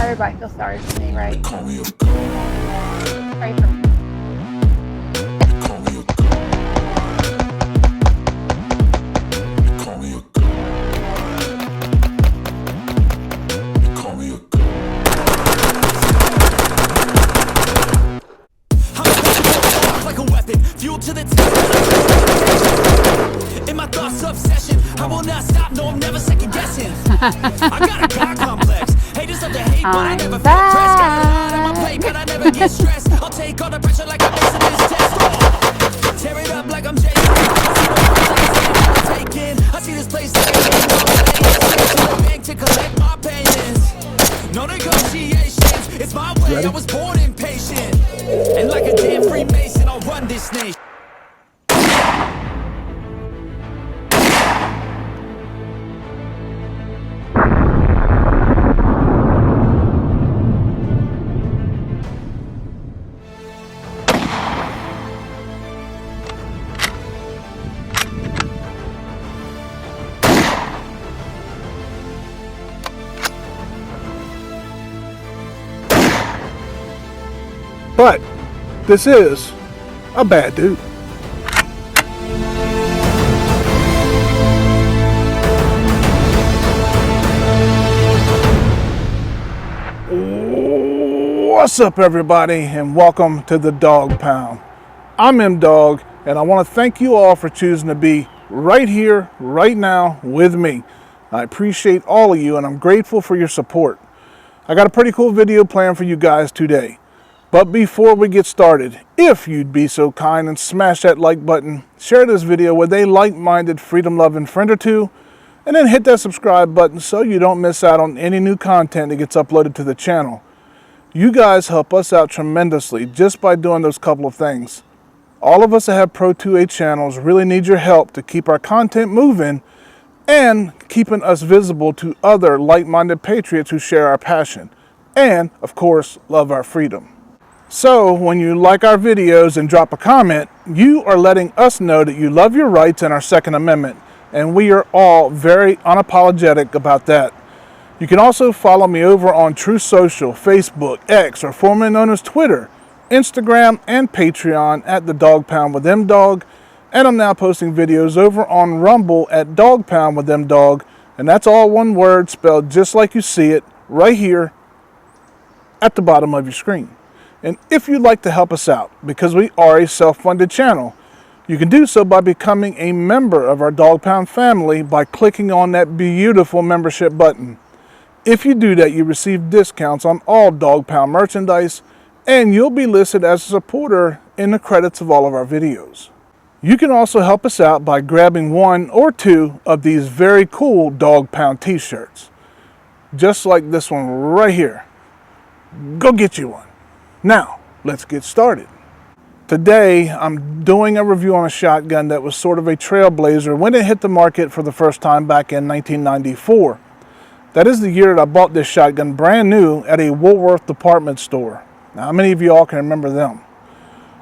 Everybody feels sorry for me, right? Pray for me. Fuel to the top. In my thoughts, obsession. I will not stop. No, I'm never second guessing. I got a God complex. Haters love to hate, but I never feel pressed. Got a lot on my plate, but I never get stressed. I'll take all the pressure like I'm missing this test. Tear it up like I'm Jason. I see this place like a game. To the bank to collect my payments. No negotiations. It's my way. I was born impatient. And like a damn Freemason, I'll run this nation. But this is a bad dude. What's up, everybody, and welcome to the Dog Pound. I'm M Dog, and I want to thank you all for choosing to be right here, right now with me. I appreciate all of you, and I'm grateful for your support. I got a pretty cool video planned for you guys today. But before we get started, if you'd be so kind and smash that like button, share this video with a like-minded, freedom-loving friend or two, and then hit that subscribe button so you don't miss out on any new content that gets uploaded to the channel. You guys help us out tremendously just by doing those couple of things. All of us that have Pro 2A channels really need your help to keep our content moving and keeping us visible to other like-minded patriots who share our passion and, of course, love our freedom. So, when you like our videos and drop a comment, you are letting us know that you love your rights and our Second Amendment, and we are all very unapologetic about that. You can also follow me over on True Social, Facebook, X, or formerly known as Twitter, Instagram, and Patreon at the Dog Pound with M Dog, and I'm now posting videos over on Rumble at Dog Pound with M Dog, and that's all one word spelled just like you see it right here at the bottom of your screen. And if you'd like to help us out, because we are a self-funded channel, you can do so by becoming a member of our Dog Pound family by clicking on that beautiful membership button. If you do that, you receive discounts on all Dog Pound merchandise, and you'll be listed as a supporter in the credits of all of our videos. You can also help us out by grabbing one or two of these very cool Dog Pound t-shirts. Just like this one right here. Go get you one. Now, let's get started. Today, I'm doing a review on a shotgun that was sort of a trailblazer when it hit the market for the first time back in 1994. That is the year that I bought this shotgun brand new at a Woolworth department store. Now, how many of you all can remember them?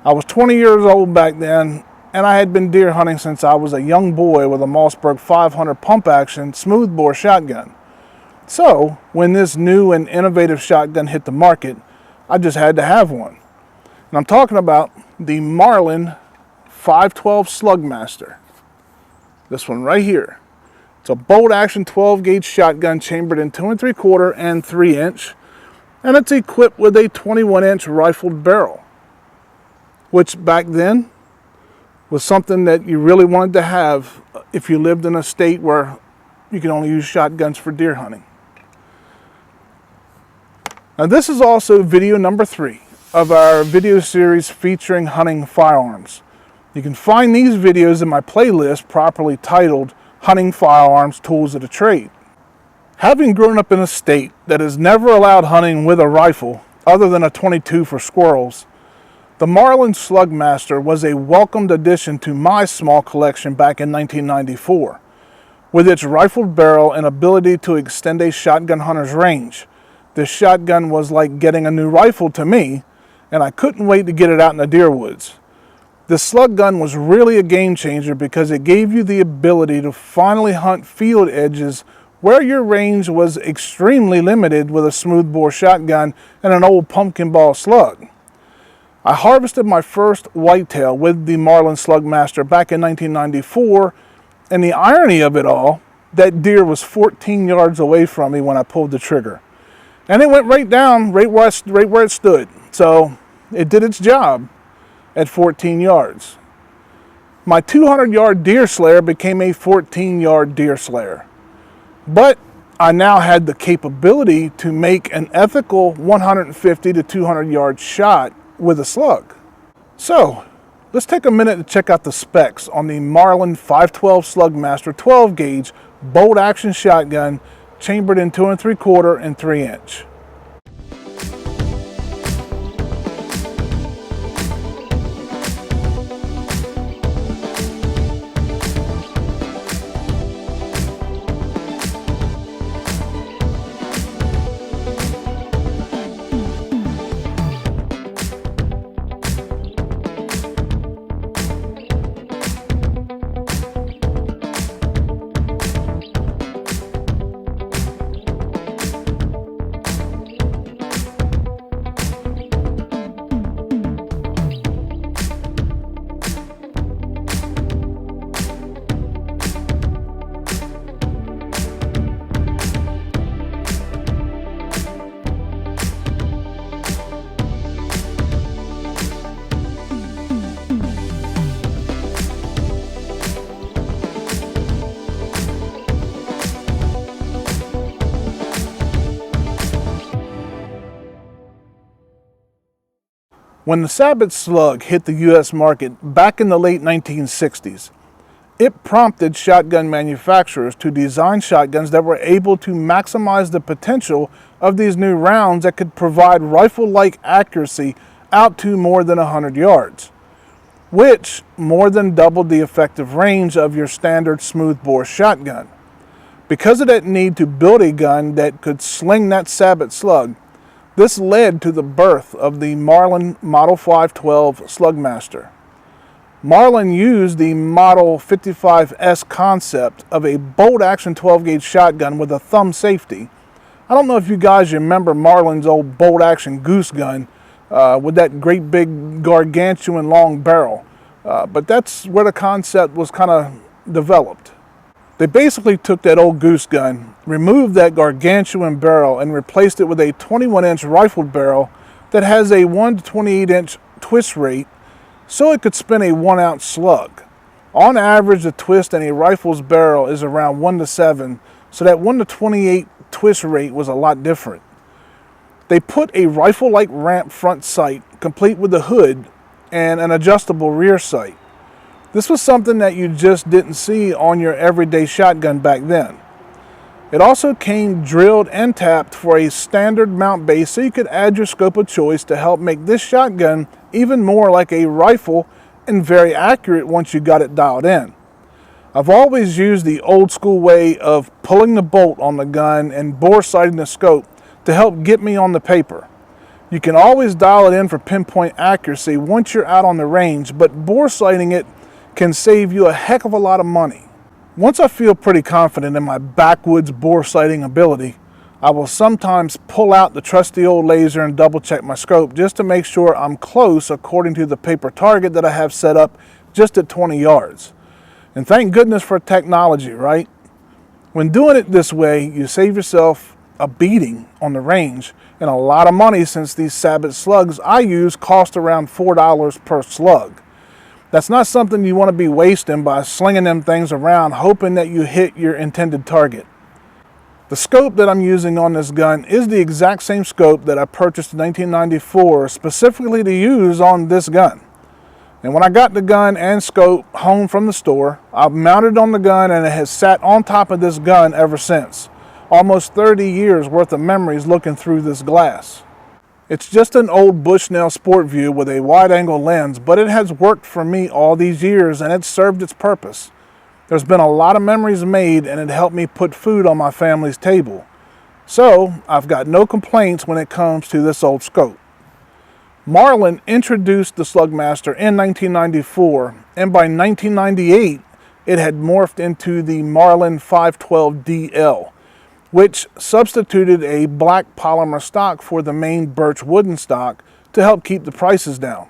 I was 20 years old back then, and I had been deer hunting since I was a young boy with a Mossberg 500 pump-action smoothbore shotgun. So, when this new and innovative shotgun hit the market, I just had to have one. And I'm talking about the MARLIN 512 Slugmaster. This one right here. It's a bolt action 12 gauge shotgun chambered in 2 3/4 and 3 inch. And it's equipped with a 21 inch rifled barrel, which back then was something that you really wanted to have if you lived in a state where you could only use shotguns for deer hunting. Now, this is also video number 3 of our video series featuring hunting firearms. You can find these videos in my playlist properly titled Hunting Firearms Tools of the Trade. Having grown up in a state that has never allowed hunting with a rifle other than a .22 for squirrels, the MARLIN Slugmaster was a welcomed addition to my small collection back in 1994. With its rifled barrel and ability to extend a shotgun hunter's range, this shotgun was like getting a new rifle to me, and I couldn't wait to get it out in the deer woods. The slug gun was really a game changer because it gave you the ability to finally hunt field edges where your range was extremely limited with a smoothbore shotgun and an old pumpkin ball slug. I harvested my first whitetail with the Marlin Slugmaster back in 1994, and the irony of it all, that deer was 14 yards away from me when I pulled the trigger. And it went right down, right where it stood. So it did its job at 14 yards. My 200-yard deer slayer became a 14-yard deer slayer. But I now had the capability to make an ethical 150 to 200-yard shot with a slug. So let's take a minute to check out the specs on the Marlin 512 Slugmaster 12 gauge bolt action shotgun, chambered in 2 3/4 and 3-inch. When the Sabot slug hit the U.S. market back in the late 1960s, it prompted shotgun manufacturers to design shotguns that were able to maximize the potential of these new rounds that could provide rifle-like accuracy out to more than 100 yards, which more than doubled the effective range of your standard smoothbore shotgun. Because of that need to build a gun that could sling that Sabot slug, this led to the birth of the Marlin Model 512 Slugmaster. Marlin used the Model 55S concept of a bolt-action 12-gauge shotgun with a thumb safety. I don't know if you guys remember Marlin's old bolt-action goose gun with that great big gargantuan long barrel, but that's where the concept was kind of developed. They basically took that old goose gun, removed that gargantuan barrel, and replaced it with a 21-inch rifled barrel that has a 1 to 28-inch twist rate so it could spin a 1-ounce slug. On average, the twist in a rifle's barrel is around 1 to 7, so that 1 to 28 twist rate was a lot different. They put a rifle-like ramp front sight, complete with a hood and an adjustable rear sight. This was something that you just didn't see on your everyday shotgun back then. It also came drilled and tapped for a standard mount base so you could add your scope of choice to help make this shotgun even more like a rifle and very accurate once you got it dialed in. I've always used the old school way of pulling the bolt on the gun and bore sighting the scope to help get me on the paper. You can always dial it in for pinpoint accuracy once you're out on the range, but bore sighting it can save you a heck of a lot of money. Once I feel pretty confident in my backwoods bore sighting ability, I will sometimes pull out the trusty old laser and double check my scope just to make sure I'm close according to the paper target that I have set up just at 20 yards. And thank goodness for technology, right? When doing it this way, you save yourself a beating on the range and a lot of money, since these Sabot slugs I use cost around $4 per slug. That's not something you want to be wasting by slinging them things around hoping that you hit your intended target. The scope that I'm using on this gun is the exact same scope that I purchased in 1994 specifically to use on this gun. And when I got the gun and scope home from the store, I mounted it on the gun and it has sat on top of this gun ever since. Almost 30 years worth of memories looking through this glass. It's just an old Bushnell Sport View with a wide-angle lens, but it has worked for me all these years and it's served its purpose. There's been a lot of memories made and it helped me put food on my family's table. So I've got no complaints when it comes to this old scope. Marlin introduced the Slugmaster in 1994, and by 1998 it had morphed into the Marlin 512DL, which substituted a black polymer stock for the main birch wooden stock to help keep the prices down.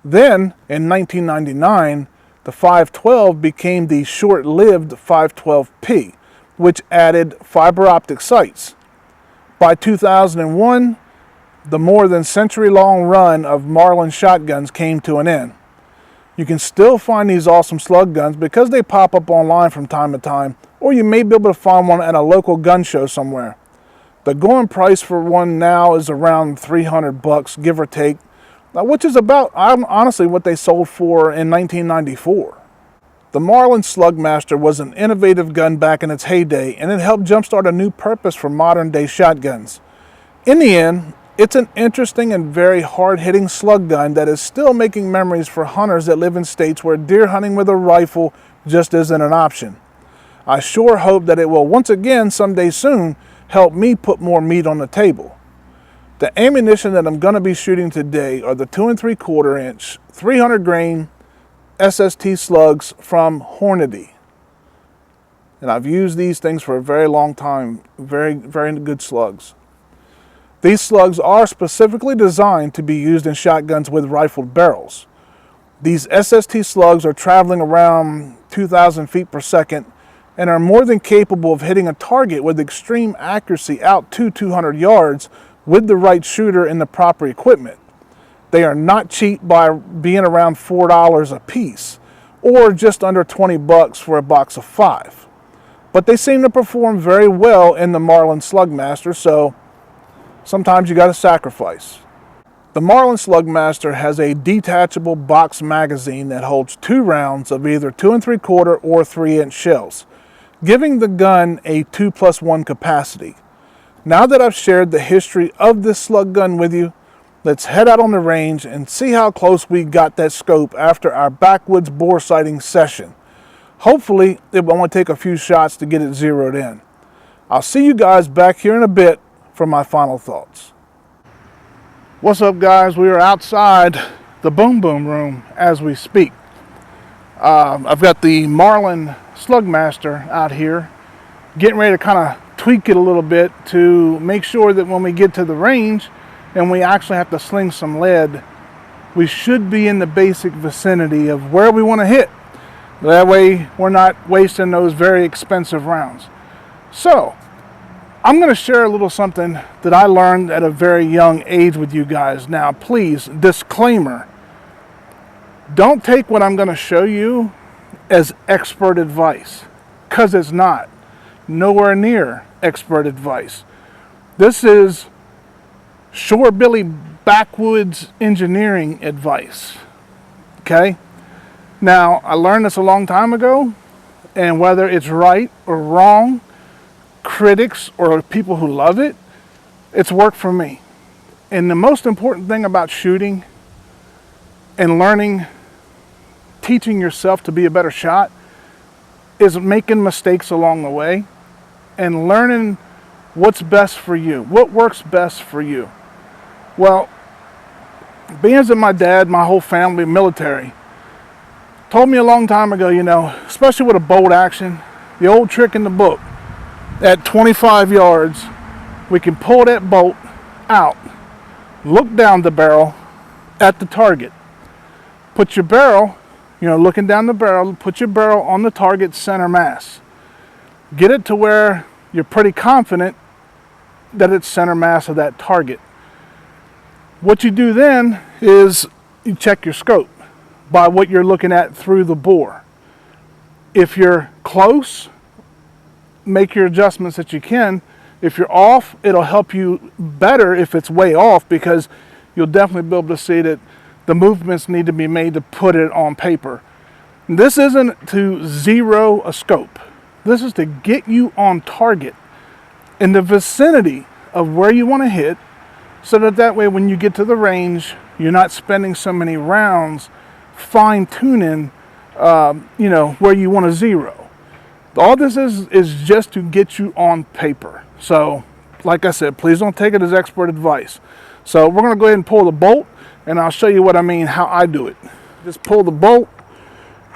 Then, in 1999, the 512 became the short-lived 512P, which added fiber optic sights. By 2001, the more than century-long run of Marlin shotguns came to an end. You can still find these awesome slug guns because they pop up online from time to time, or you may be able to find one at a local gun show somewhere. The going price for one now is around $300, give or take, which is about, honestly, what they sold for in 1994. The Marlin Slugmaster was an innovative gun back in its heyday, and it helped jumpstart a new purpose for modern-day shotguns. In the end, it's an interesting and very hard-hitting slug gun that is still making memories for hunters that live in states where deer hunting with a rifle just isn't an option. I sure hope that it will once again, someday soon, help me put more meat on the table. The ammunition that I'm going to be shooting today are the 2 3/4 inch, 300 grain SST slugs from Hornady. And I've used these things for a very long time. Very, very good slugs. These slugs are specifically designed to be used in shotguns with rifled barrels. These SST slugs are traveling around 2,000 feet per second and are more than capable of hitting a target with extreme accuracy out to 200 yards with the right shooter and the proper equipment. They are not cheap by being around $4 a piece or just under 20 bucks for a box of 5. But they seem to perform very well in the Marlin Slugmaster, so sometimes you got to sacrifice. The Marlin Slugmaster has a detachable box magazine that holds 2 rounds of either 2 3/4 or 3-inch shells, giving the gun a 2+1 capacity. Now that I've shared the history of this slug gun with you, let's head out on the range and see how close we got that scope after our backwoods boar sighting session. Hopefully, it will only take a few shots to get it zeroed in. I'll see you guys back here in a bit for my final thoughts. What's up, guys? We are outside the boom boom room as we speak. I've got the Marlin Slugmaster out here, getting ready to kind of tweak it a little bit to make sure that when we get to the range and we actually have to sling some lead, we should be in the basic vicinity of where we want to hit. That way we're not wasting those very expensive rounds. So I'm going to share a little something that I learned at a very young age with you guys. Now please, disclaimer, don't take what I'm going to show you as expert advice, because it's not. Nowhere near expert advice. This is shorebilly backwoods engineering advice. Okay? Now, I learned this a long time ago, and whether it's right or wrong, critics or people who love it, it's worked for me. And the most important thing about shooting and learning, teaching yourself to be a better shot, is making mistakes along the way and learning what's best for you, what works best for you. Well, being as my dad, my whole family, military, told me a long time ago, you know, especially with a bolt action, the old trick in the book, at 25 yards, we can pull that bolt out, look down the barrel at the target, put your barrel, you know, looking down the barrel, put your barrel on the target center mass. Get it to where you're pretty confident that it's center mass of that target. What you do then is you check your scope by what you're looking at through the bore. If you're close, make your adjustments that you can. If you're off, it'll help you better if it's way off, because you'll definitely be able to see that the movements need to be made to put it on paper. This isn't to zero a scope. This is to get you on target in the vicinity of where you want to hit, so that way when you get to the range, you're not spending so many rounds fine-tuning, you know, where you want to zero. All this is just to get you on paper. So, like I said, please don't take it as expert advice. So we're going to go ahead and pull the bolt, and I'll show you what I mean, how I do it. Just pull the bolt,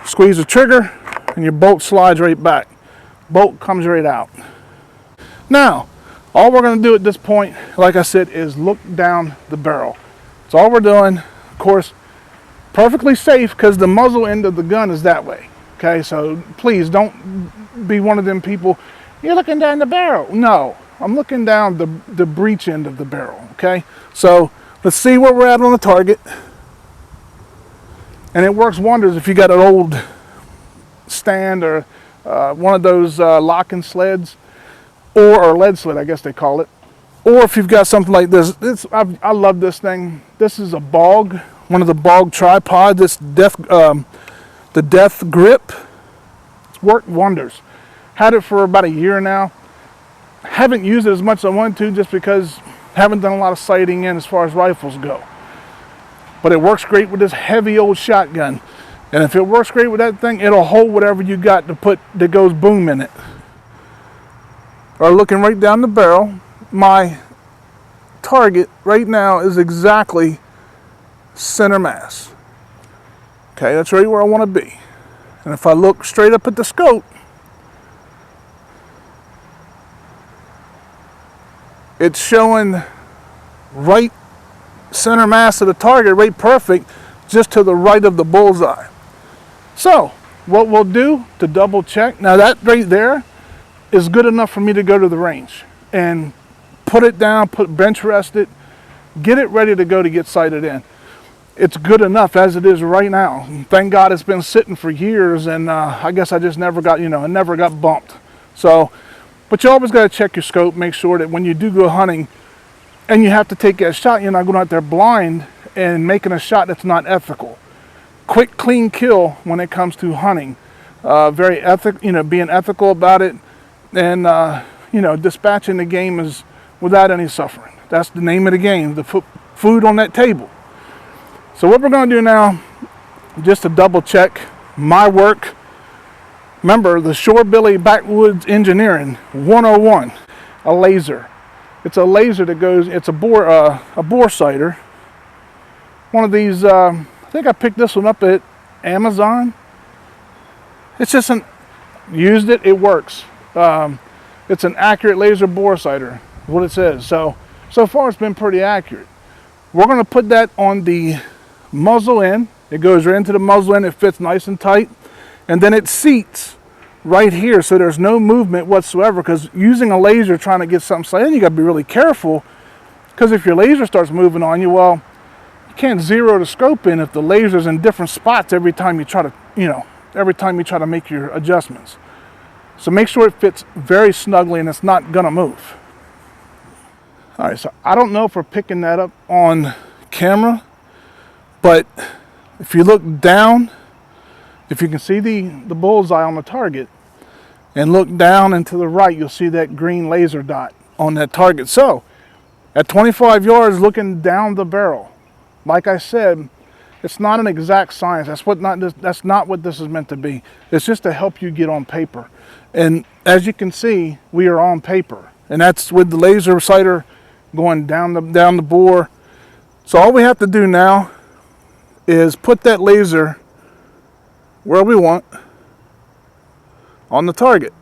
squeeze the trigger, and your bolt slides right back. Bolt comes right out. Now, all we're going to do at this point, like I said, is look down the barrel. That's all we're doing. Of course, perfectly safe because the muzzle end of the gun is that way. Okay, so please don't be one of them people, you're looking down the barrel. No, I'm looking down the breech end of the barrel. Okay, so let's see where we're at on the target. And it works wonders if you got an old stand or one of those locking sleds, or lead sled, I guess they call it. Or if you've got something like this, I love this thing. This is a bog, one of the bog tripods. This the Death Grip. It's worked wonders. Had it for about a year now. Haven't used it as much as I wanted to just because I haven't done a lot of sighting in as far as rifles go. But it works great with this heavy old shotgun. And if it works great with that thing, it'll hold whatever you got to put that goes boom in it. Or looking right down the barrel, my target right now is exactly center mass. Okay, that's right where I want to be. And if I look straight up at the scope, it's showing right center mass of the target, right perfect, just to the right of the bullseye. So, what we'll do to double check, now that right there is good enough for me to go to the range and put it down, bench rest it, get it ready to go to get sighted in. It's good enough as it is right now. Thank God it's been sitting for years, and I guess I just never got, I never got bumped. So, but you always got to check your scope, make sure that when you do go hunting and you have to take that shot, you're not going out there blind and making a shot that's not ethical. Quick, clean kill when it comes to hunting. Very ethical, being ethical about it, and dispatching the game is without any suffering. That's the name of the game, the food on that table. So what we're going to do now, just to double check my work, remember the Shorebilly Backwoods Engineering 101, a laser. It's a laser that goes, it's a bore sighter. One of these, I think I picked this one up at Amazon. It's just used it, it works. It's an accurate laser bore sighter, what it says. So far it's been pretty accurate. We're going to put that on the muzzle end. It goes right into the muzzle end, it fits nice and tight. And then it seats right here, so there's no movement whatsoever, because using a laser trying to get something sighted, you got to be really careful, because if your laser starts moving on you, well, you can't zero the scope in if the laser's in different spots every time you try to make your adjustments. So make sure it fits very snugly and it's not gonna move. All right, so I don't know if we're picking that up on camera, but if you look down, if you can see the bullseye on the target and look down and to the right, you'll see that green laser dot on that target. So at 25 yards looking down the barrel, like I said, it's not an exact science. That's not what this is meant to be. It's just to help you get on paper. And as you can see, we are on paper. And that's with the laser sighter going down the bore. So all we have to do now is put that laser where we want on the target.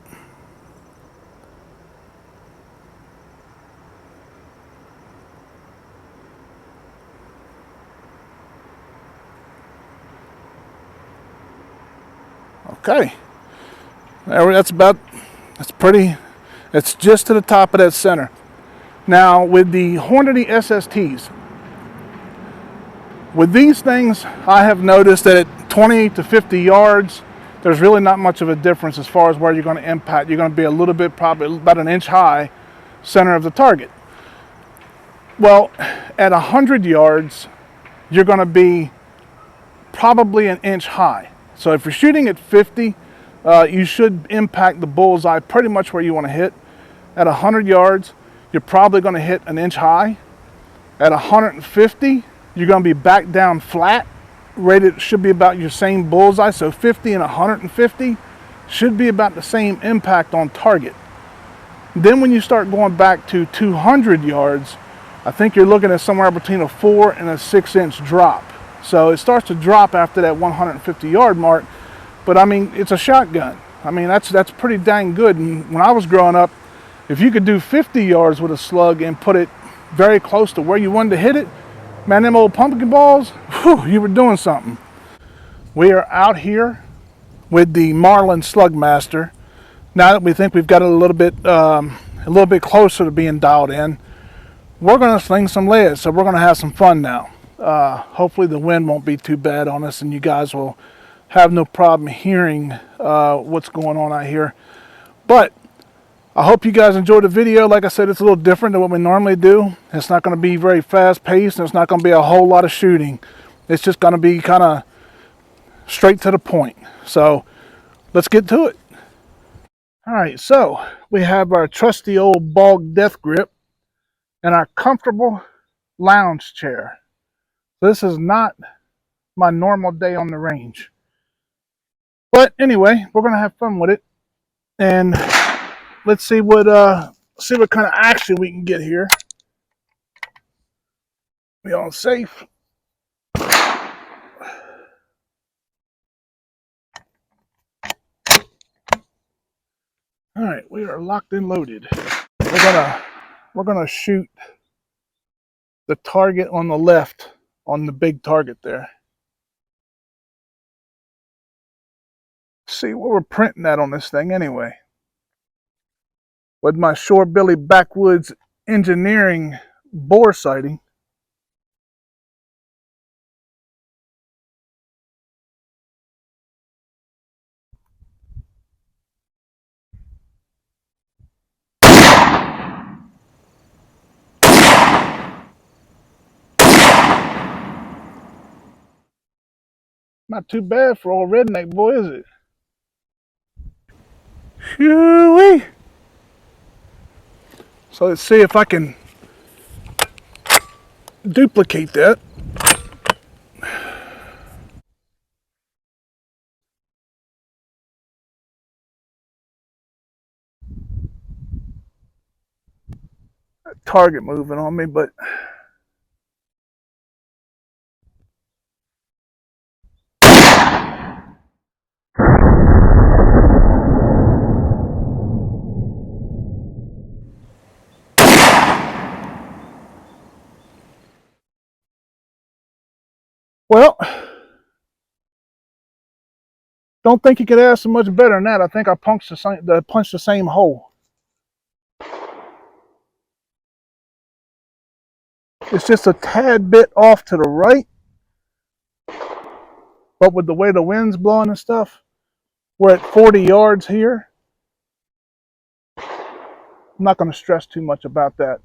Okay, it's just to the top of that center. Now with the Hornady SSTs, with these things, I have noticed that at 20 to 50 yards, there's really not much of a difference as far as where you're going to impact. You're going to be a little bit, probably about an inch high, center of the target. Well, at 100 yards, you're going to be probably an inch high. So if you're shooting at 50, you should impact the bullseye pretty much where you want to hit. At 100 yards, you're probably going to hit an inch high. At 150, you're going to be back down flat. Rated should be about your same bullseye. So 50 and 150 should be about the same impact on target. Then when you start going back to 200 yards, I think you're looking at somewhere between a 4 and a 6 inch drop. So it starts to drop after that 150 yard mark, but I mean, it's a shotgun. I mean, that's pretty dang good. And when I was growing up, If you could do 50 yards with a slug and put it very close to where you wanted to hit it, man, them old pumpkin balls, whew, you were doing something. We are out here with the Marlin Slugmaster. Now that we think we've got it a little bit closer to being dialed in, we're going to sling some lead, so we're going to have some fun now. Hopefully the wind won't be too bad on us and you guys will have no problem hearing what's going on out here. But I hope you guys enjoyed the video. Like I said, it's a little different than what we normally do. It's not going to be very fast paced and it's not going to be a whole lot of shooting. It's just going to be kind of straight to the point. So let's get to it. All right, so we have our trusty old bog death grip and our comfortable lounge chair. This is not my normal day on the range. But anyway, we're going to have fun with it. And let's see what kind of action we can get here. We all safe. All right, we are locked and loaded. We're gonna shoot the target on the left, on the big target there. See what we're printing at on this thing anyway. With my Shore Billy Backwoods Engineering bore sighting. Not too bad for old redneck boy, is it? Shoo-wee! So let's see if I can duplicate that. Target moving on me, but well, don't think you could ask so much better than that. I think I punched the same hole. It's just a tad bit off to the right, but with the way the wind's blowing and stuff, we're at 40 yards here. I'm not going to stress too much about that.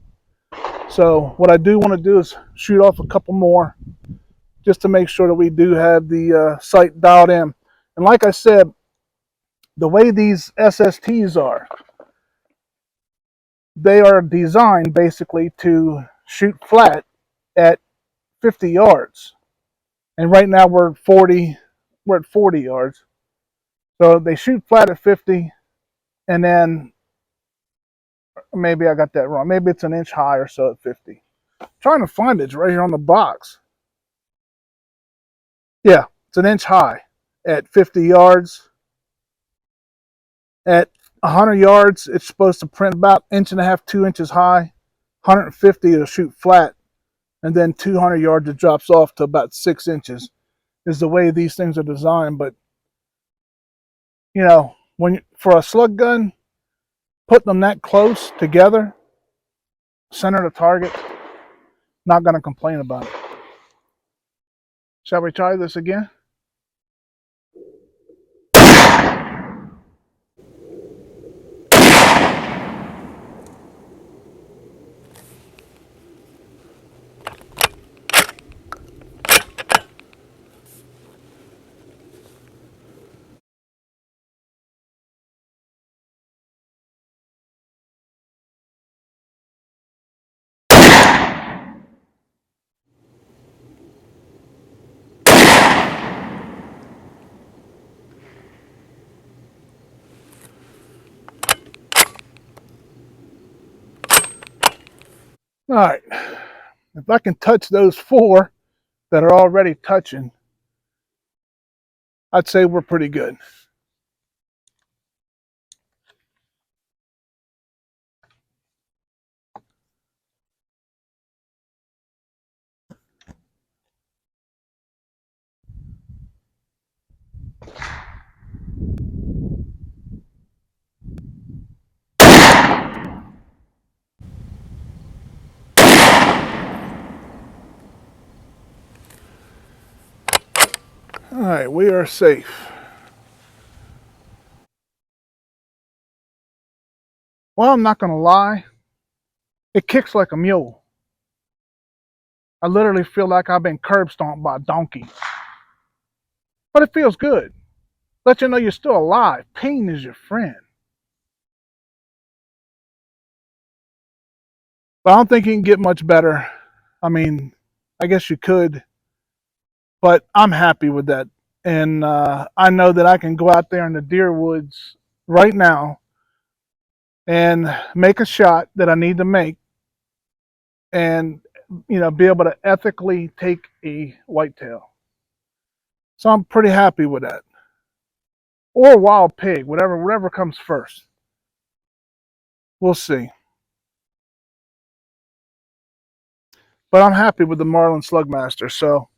So what I do want to do is shoot off a couple more just to make sure that we do have the sight dialed in. And like I said, the way these SSTs are, they are designed basically to shoot flat at 50 yards. And right now we're at 40 yards. So they shoot flat at 50, and then maybe I got that wrong. Maybe it's an inch high or so at 50. I'm trying to find it. It's right here on the box. Yeah, it's an inch high at 50 yards. At 100 yards, it's supposed to print about 1.5 inches, 2 inches high. 150, it'll shoot flat. And then 200 yards, it drops off to about 6 inches. Is the way these things are designed. But, you know, for a slug gun, putting them that close together, center of the target, not going to complain about it. Shall we try this again? All right, if I can touch those 4 that are already touching, I'd say we're pretty good. right, we are safe. Well, I'm not going to lie. It kicks like a mule. I literally feel like I've been curb stomped by a donkey. But it feels good. Let you know you're still alive. Pain is your friend. But I don't think you can get much better. I mean, I guess you could. But I'm happy with that. And I know that I can go out there in the deer woods right now and make a shot that I need to make and, you know, be able to ethically take a whitetail. So I'm pretty happy with that. Or wild pig, whatever comes first. We'll see. But I'm happy with the Marlin Slugmaster. So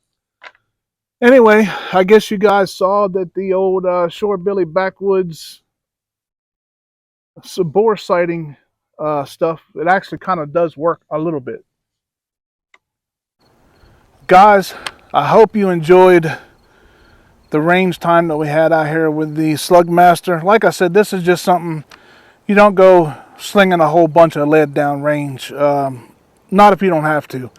anyway, I guess you guys saw that the old Shorebilly Backwoods boar sighting stuff, it actually kind of does work a little bit. Guys, I hope you enjoyed the range time that we had out here with the Slugmaster. Like I said, this is just something you don't go slinging a whole bunch of lead down range. Not if you don't have to.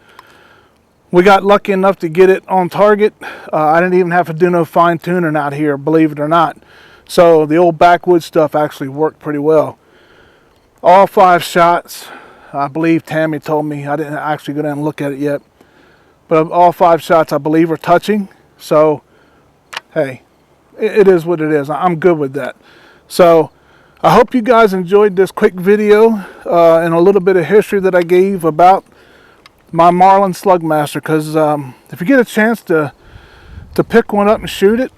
We got lucky enough to get it on target. I didn't even have to do no fine tuning out here, believe it or not. So the old backwoods stuff actually worked pretty well. All 5 shots, I believe Tammy told me. I didn't actually go down and look at it yet. But all 5 shots, I believe, are touching. So, hey, it is what it is. I'm good with that. So, I hope you guys enjoyed this quick video and a little bit of history that I gave about my Marlin Slugmaster. Because if you get a chance to pick one up and shoot it,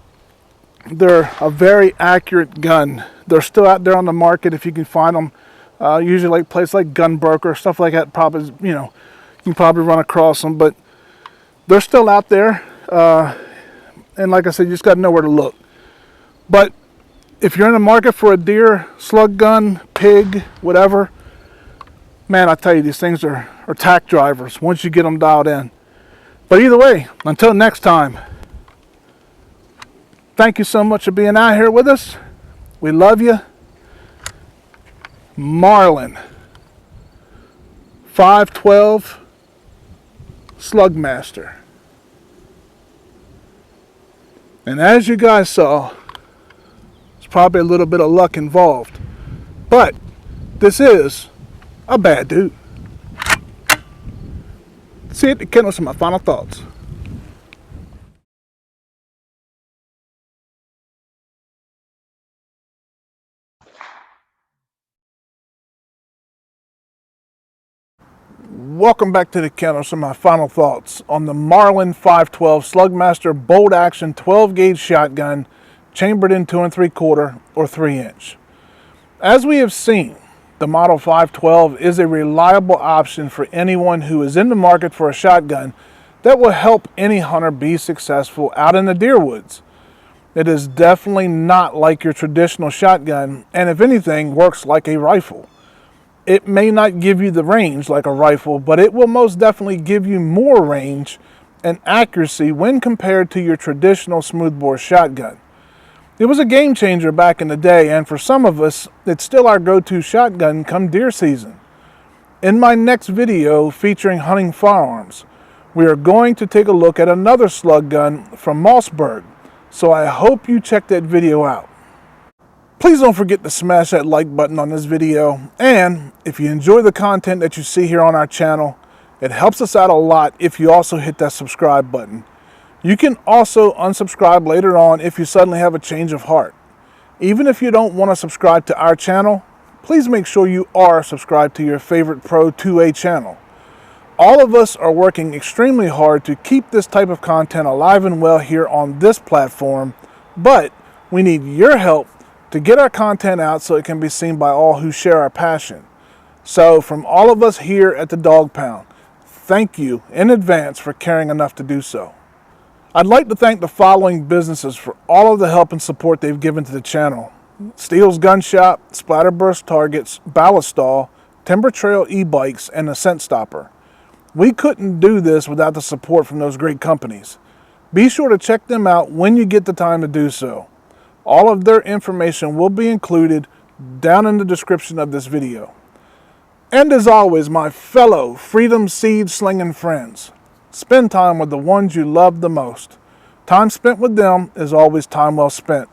they're a very accurate gun. They're still out there on the market if you can find them. Usually like places like Gunbroker, stuff like that. Probably, you know, you can probably run across them, but they're still out there. And like I said, you just got to know where to look. But if you're in the market for a deer, slug gun, pig, whatever, man, I tell you, these things are tack drivers once you get them dialed in. But either way, until next time, thank you so much for being out here with us. We love you. Marlin 512 Slugmaster. And as you guys saw, there's probably a little bit of luck involved. But this is a bad dude. See it, Ken, with some of my final thoughts. Welcome back to the kennel. Some of my final thoughts on the Marlin 512 Slugmaster bolt action 12 gauge shotgun, chambered in 2 3/4 or 3-inch. As we have seen, the Model 512 is a reliable option for anyone who is in the market for a shotgun that will help any hunter be successful out in the deer woods. It is definitely not like your traditional shotgun, and if anything, works like a rifle. It may not give you the range like a rifle, but it will most definitely give you more range and accuracy when compared to your traditional smoothbore shotgun. It was a game changer back in the day, and for some of us, it's still our go-to shotgun come deer season. In my next video featuring hunting firearms, we are going to take a look at another slug gun from Mossberg, so I hope you check that video out. Please don't forget to smash that like button on this video, and if you enjoy the content that you see here on our channel, it helps us out a lot if you also hit that subscribe button. You can also unsubscribe later on if you suddenly have a change of heart. Even if you don't want to subscribe to our channel, please make sure you are subscribed to your favorite Pro 2A channel. All of us are working extremely hard to keep this type of content alive and well here on this platform, but we need your help to get our content out so it can be seen by all who share our passion. So from all of us here at the Dog Pound, thank you in advance for caring enough to do so. I'd like to thank the following businesses for all of the help and support they've given to the channel: STEELE'S Gun Shop, SPLATTERBURST Targets, BALLISTOL, TIMBERTRAIL e-bikes, and the Scent Stopper. We couldn't do this without the support from those great companies. Be sure to check them out when you get the time to do so. All of their information will be included down in the description of this video. And as always, my fellow freedom seed slinging friends, spend time with the ones you love the most. Time spent with them is always time well spent.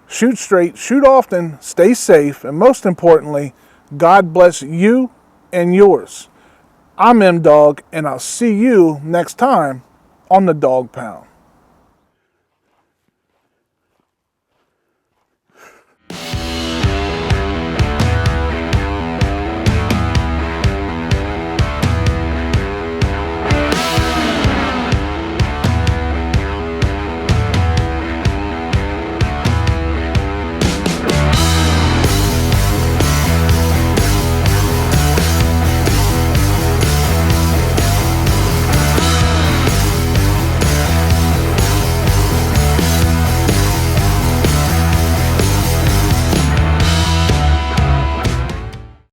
Shoot straight, shoot often, stay safe, and most importantly, God bless you and yours. I'm M-Dog, and I'll see you next time on the Dog Pound.